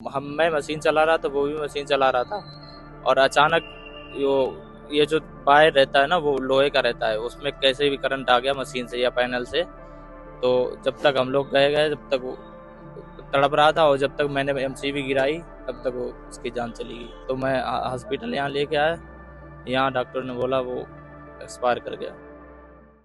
मैं मशीन चला रहा था, वो भी मशीन चला रहा था। और अचानक यो ये जो वायर रहता है ना, वो लोहे का रहता है, उसमें कैसे भी करंट आ गया मशीन से या पैनल से। तो जब तक हम लोग गए जब तक वो तड़प रहा था, और जब तक मैंने एमसीबी गिराई तब तक वो उसकी जान चली गई। तो मैं हॉस्पिटल यहाँ लेके आया, यहाँ डॉक्टर ने बोला वो एक्सपायर कर गया।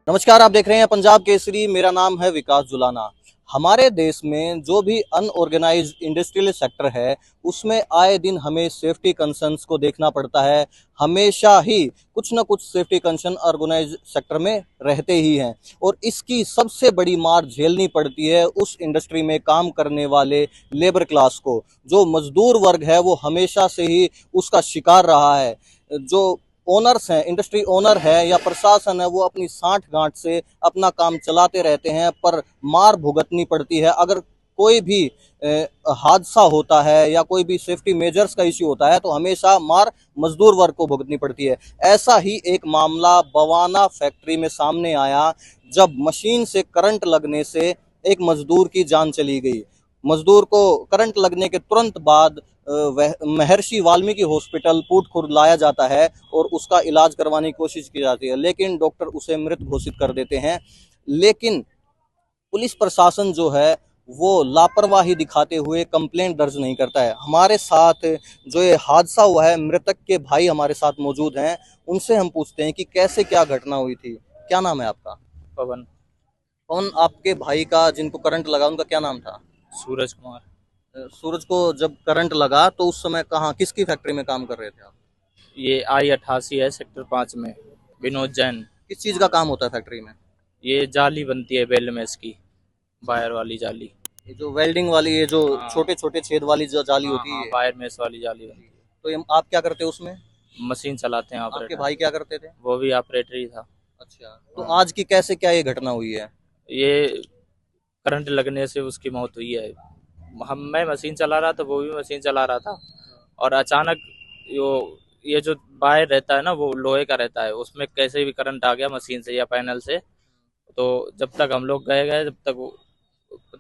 नमस्कार, आप देख रहे हैं पंजाब केसरी। मेरा नाम है विकास जुलाना। हमारे देश में जो भी अनऑर्गेनाइज्ड इंडस्ट्रियल सेक्टर है, उसमें आए दिन हमें सेफ्टी कंसर्न्स को देखना पड़ता है। हमेशा ही कुछ ना कुछ सेफ्टी कंसर्न ऑर्गेनाइज्ड सेक्टर में रहते ही हैं, और इसकी सबसे बड़ी मार झेलनी पड़ती है उस इंडस्ट्री में काम करने वाले लेबर क्लास को। जो मजदूर वर्ग है वो हमेशा से ही उसका शिकार रहा है। जो ओनर्स हैं, इंडस्ट्री ओनर है या प्रशासन है, वो अपनी साठ गांठ से अपना काम चलाते रहते हैं, पर मार भुगतनी पड़ती है। अगर कोई भी हादसा होता है या कोई भी सेफ्टी मेजर्स का इश्यू होता है तो हमेशा मार मजदूर वर्ग को भुगतनी पड़ती है। ऐसा ही एक मामला बवाना फैक्ट्री में सामने आया, जब मशीन से करंट लगने से एक मजदूर की जान चली गई। मजदूर को करंट लगने के तुरंत बाद महर्षि वाल्मीकि हॉस्पिटल पुटखुर्द लाया जाता है और उसका इलाज करवाने की कोशिश की जाती है, लेकिन डॉक्टर उसे मृत घोषित कर देते हैं। लेकिन पुलिस प्रशासन जो है वो लापरवाही दिखाते हुए कंप्लेंट दर्ज नहीं करता है। हमारे साथ जो ये हादसा हुआ है, मृतक के भाई हमारे साथ मौजूद हैं। उनसे हम पूछते हैं कि कैसे क्या घटना हुई थी। क्या नाम है आपका? पवन। कौन आपके भाई का जिनको करंट लगा, उनका क्या नाम था? सूरज कुमार। सूरज को जब करंट लगा तो उस समय कहाँ, किसकी फैक्ट्री में काम कर रहे थे आप? ये I88 है, सेक्टर 5 में। विनोद जैन। किस चीज का काम होता है फैक्ट्री में? ये जाली बनती है बेल में इसकी, वायर वाली जाली। ये जो वेल्डिंग वाली, ये जो हाँ छोटे छोटे छेद वाली जो जाली हाँ होती हाँ, है? वायर मेस वाली जाली बनती है। तो ये आप क्या करते हो उसमें? मशीन चलाते हैं आपके ऑपरेटर। भाई क्या करते थे? वो भी ऑपरेटर ही था। अच्छा, तो हाँ। आज की कैसे क्या ये घटना हुई है? ये करंट लगने से उसकी मौत हुई है। मैं मशीन चला रहा था, वो भी मशीन चला रहा था। और अचानक यो ये जो वायर रहता है ना, वो लोहे का रहता है, उसमें कैसे भी करंट आ गया मशीन से या पैनल से। तो जब तक हम लोग गए जब तक वो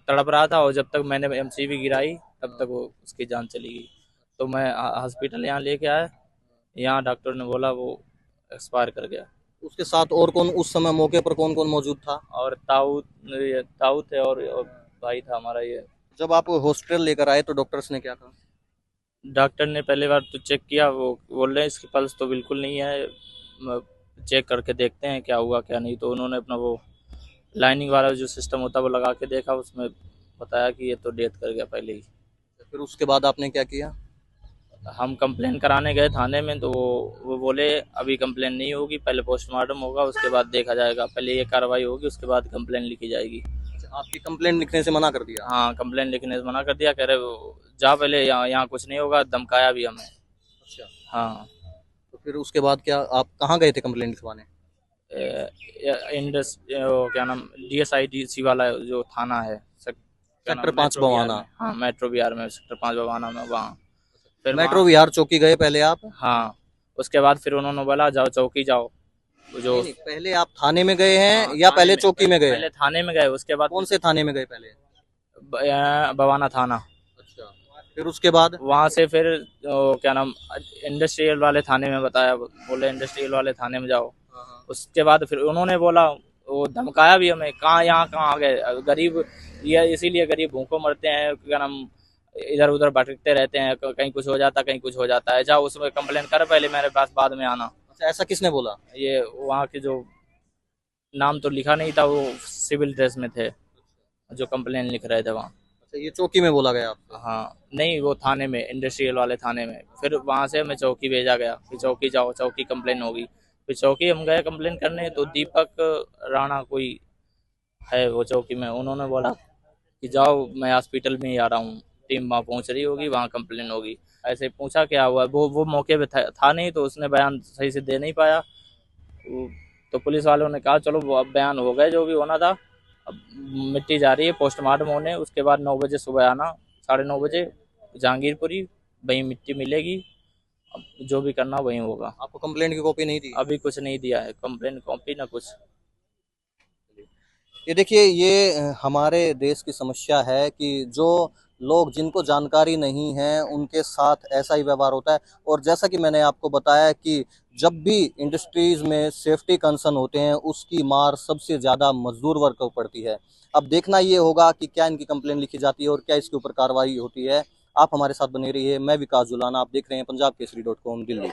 तड़प रहा था, और जब तक मैंने एमसीबी गिराई तब तक वो उसकी जान चली गई। तो मैं हॉस्पिटल यहाँ लेके आया, यहाँ डॉक्टर ने बोला वो एक्सपायर कर गया। उसके साथ और कौन उस समय मौके पर कौन कौन मौजूद था? और ताऊ थे, और भाई था हमारा ये। जब आप हॉस्पिटल लेकर आए तो डॉक्टर्स ने क्या कहा? डॉक्टर ने पहले बार तो चेक किया, वो बोल रहे हैं इसकी पल्स तो बिल्कुल नहीं है, चेक करके देखते हैं क्या हुआ क्या नहीं। तो उन्होंने अपना वो लाइनिंग वाला जो सिस्टम होता है वो लगा के देखा, उसमें बताया कि ये तो डेथ कर गया पहले ही। फिर उसके बाद आपने क्या किया? हम कंप्लेन कराने गए थाने में, तो वो बोले अभी कंप्लेन नहीं होगी, पहले पोस्टमार्टम होगा, उसके बाद देखा जाएगा, पहले ये कार्रवाई होगी उसके बाद कंप्लेन लिखी जाएगी। अच्छा, आपकी कंप्लेंट लिखने से मना कर दिया? हाँ, कंप्लेन लिखने से मना कर दिया, कह रहे जा पहले, यहाँ यहाँ कुछ नहीं होगा, धमकाया भी हमें। अच्छा, हाँ। तो फिर उसके बाद क्या, आप कहाँ गए थे कंप्लेंट लिखवाने? इंडस क्या नाम, DSIDC वाला जो थाना है, क्या नाम, सेक्टर 5 मेट्रो बिहार बवाना? में। हाँ, मेट्रो बिहार में, सेक्टर 5 बवाना में, वहाँ। फिर मेट्रो वहाँ, विहार चौकी गए पहले आप? हाँ, उसके बाद फिर उन्होंने बोला जाओ चौकी जाओ। वो जो, नहीं नहीं, पहले आप थाने में गए हैं हाँ, या थाने पहले में, चौकी में गए हैं? पहले थाने में गए, उसके बाद कौन से थाने में गए पहले? बवाना थाना। अच्छा, फिर उसके बाद? वहाँ से फिर क्या नाम, इंडस्ट्रियल वाले थाने में बताया, बोले इंडस्ट्रियल वाले थाने में जाओ। हाँ हाँ। उसके बाद फिर उन्होंने बोला, वो धमकाया भी हमें, कहाँ यहाँ कहाँ आ गए गरीब, ये इसीलिए गरीब भूखों मरते हैं, क्या नाम, इधर उधर भटकते रहते हैं, कहीं कुछ हो जाता कहीं कुछ हो जाता है, जाओ उसमें कंप्लेन कर पहले मेरे पास, बाद में आना। अच्छा, ऐसा किसने बोला? ये वहाँ के जो, नाम तो लिखा नहीं था, वो सिविल ड्रेस में थे जो कंप्लेन लिख रहे थे वहाँ। अच्छा, ये चौकी में बोला गया आपसे? हाँ नहीं, वो थाने में, इंडस्ट्रियल वाले थाने में। फिर वहाँ से हमें चौकी भेजा गया, फिर चौकी जाओ, चौकी कंप्लेन होगी। फिर चौकी हम गए कंप्लेन करने, तो दीपक राणा कोई है वो चौकी में, उन्होंने बोला कि जाओ मैं हॉस्पिटल में ही आ रहा हूँ, टीम वहाँ पहुँच रही होगी, वहाँ कंप्लेन होगी। ऐसे पूछा क्या हुआ, वो मौके पे था नहीं, तो उसने बयान सही से दे नहीं पाया। तो पुलिस वालों ने कहा चलो वो अब बयान हो गए जो भी होना था, अब मिट्टी जा रही है पोस्टमार्टम होने, उसके बाद 9 बजे सुबह आना, 9:30 बजे जहांगीरपुरी, वहीं मिट्टी मिलेगी, अब जो भी करना वहीं होगा। आपको कंप्लेंट की कॉपी नहीं दी? अभी कुछ नहीं दिया है, कंप्लेन कॉपी ना कुछ। ये देखिए, ये हमारे देश की समस्या है कि जो लोग जिनको जानकारी नहीं है उनके साथ ऐसा ही व्यवहार होता है। और जैसा कि मैंने आपको बताया कि जब भी इंडस्ट्रीज में सेफ्टी कंसर्न होते हैं उसकी मार सबसे ज़्यादा मजदूर वर्ग को पड़ती है। अब देखना ये होगा कि क्या इनकी कंप्लेन लिखी जाती है और क्या इसके ऊपर कार्रवाई होती है। आप हमारे साथ बने रहिए। मैं विकास जुलाना, आप देख रहे हैं पंजाब केसरी .com दिल्ली।